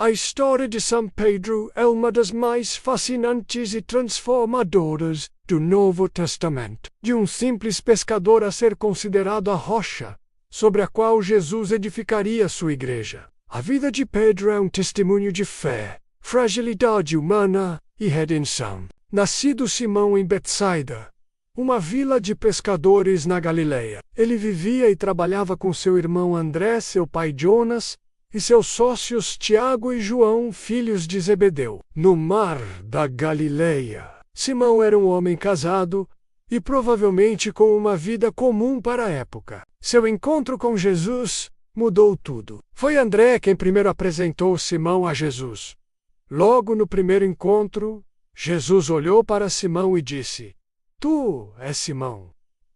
A história de São Pedro é uma das mais fascinantes e transformadoras do Novo Testamento. De um simples pescador a ser considerado a rocha sobre a qual Jesus edificaria sua igreja. A vida de Pedro é um testemunho de fé, fragilidade humana e redenção. Nascido Simão em Betsaida, uma vila de pescadores na Galileia, ele vivia e trabalhava com seu irmão André, seu pai Jonas, e seus sócios Tiago e João, filhos de Zebedeu. No mar da Galileia, Simão era um homem casado e provavelmente com uma vida comum para a época. Seu encontro com Jesus mudou tudo. Foi André quem primeiro apresentou Simão a Jesus. Logo no primeiro encontro, Jesus olhou para Simão e disse: Tu és Simão,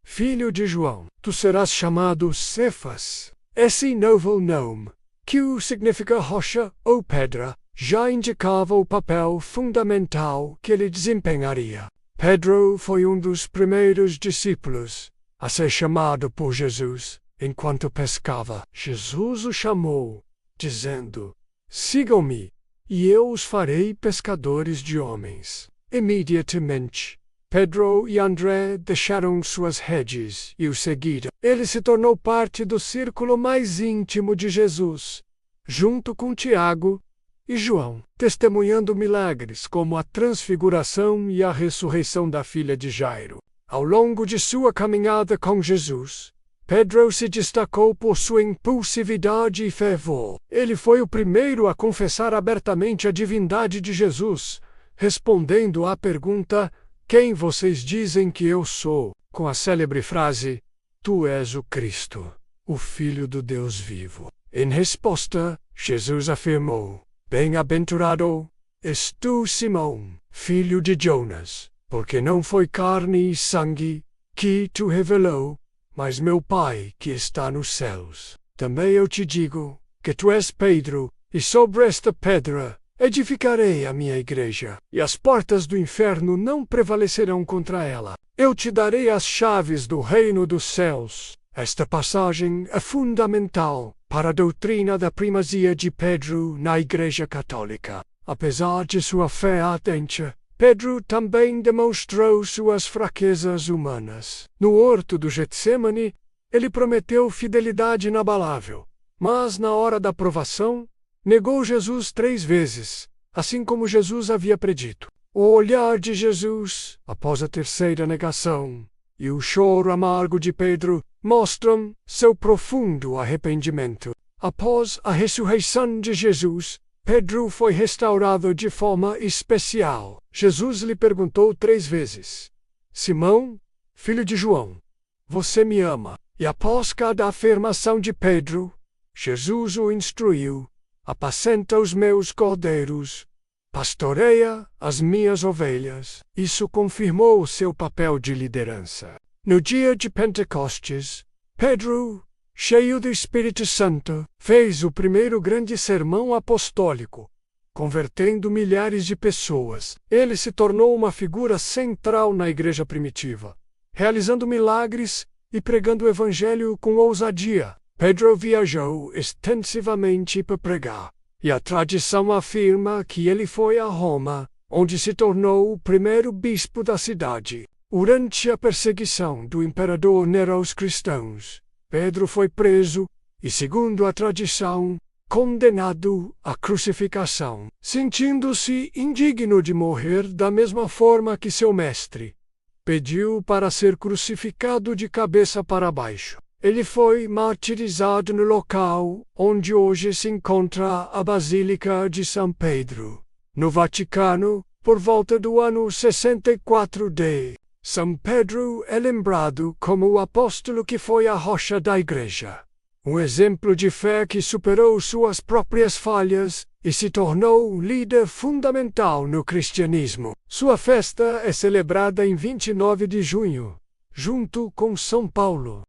filho de João. Tu serás chamado Cefas. Esse novo nome, que significa rocha ou pedra, já indicava o papel fundamental que ele desempenharia. Pedro foi um dos primeiros discípulos a ser chamado por Jesus enquanto pescava. Jesus o chamou, dizendo: Sigam-me, e eu os farei pescadores de homens. Imediatamente, Pedro e André deixaram suas redes e o seguiram. Ele se tornou parte do círculo mais íntimo de Jesus, junto com Tiago e João, testemunhando milagres como a transfiguração e a ressurreição da filha de Jairo. Ao longo de sua caminhada com Jesus, Pedro se destacou por sua impulsividade e fervor. Ele foi o primeiro a confessar abertamente a divindade de Jesus, respondendo à pergunta: Quem vocês dizem que eu sou? Com a célebre frase: Tu és o Cristo, o Filho do Deus vivo. Em resposta, Jesus afirmou: Bem-aventurado és tu, Simão, filho de Jonas, porque não foi carne e sangue que te revelou, mas meu Pai que está nos céus. Também eu te digo que tu és Pedro, e sobre esta pedra edificarei a minha igreja, e as portas do inferno não prevalecerão contra ela. Eu te darei as chaves do reino dos céus. Esta passagem é fundamental para a doutrina da primazia de Pedro na Igreja Católica. Apesar de sua fé ardente, Pedro também demonstrou suas fraquezas humanas. No horto do Getsemane, ele prometeu fidelidade inabalável, mas na hora da provação, negou Jesus 3 vezes, assim como Jesus havia predito. O olhar de Jesus, após a terceira negação, e o choro amargo de Pedro mostram seu profundo arrependimento. Após a ressurreição de Jesus, Pedro foi restaurado de forma especial. Jesus lhe perguntou 3 vezes: Simão, filho de João, você me ama? E após cada afirmação de Pedro, Jesus o instruiu: Apacenta os meus cordeiros, pastoreia as minhas ovelhas. Isso confirmou seu papel de liderança. No dia de Pentecostes, Pedro, cheio do Espírito Santo, fez o primeiro grande sermão apostólico, convertendo milhares de pessoas. Ele se tornou uma figura central na igreja primitiva, realizando milagres e pregando o evangelho com ousadia. Pedro viajou extensivamente para pregar, e a tradição afirma que ele foi a Roma, onde se tornou o primeiro bispo da cidade. Durante a perseguição do imperador Nero aos cristãos, Pedro foi preso e, segundo a tradição, condenado à crucificação. Sentindo-se indigno de morrer da mesma forma que seu mestre, pediu para ser crucificado de cabeça para baixo. Ele foi martirizado no local onde hoje se encontra a Basílica de São Pedro, no Vaticano, por volta do ano 64 d. São Pedro é lembrado como o apóstolo que foi a rocha da igreja, um exemplo de fé que superou suas próprias falhas e se tornou um líder fundamental no cristianismo. Sua festa é celebrada em 29 de junho, junto com São Paulo.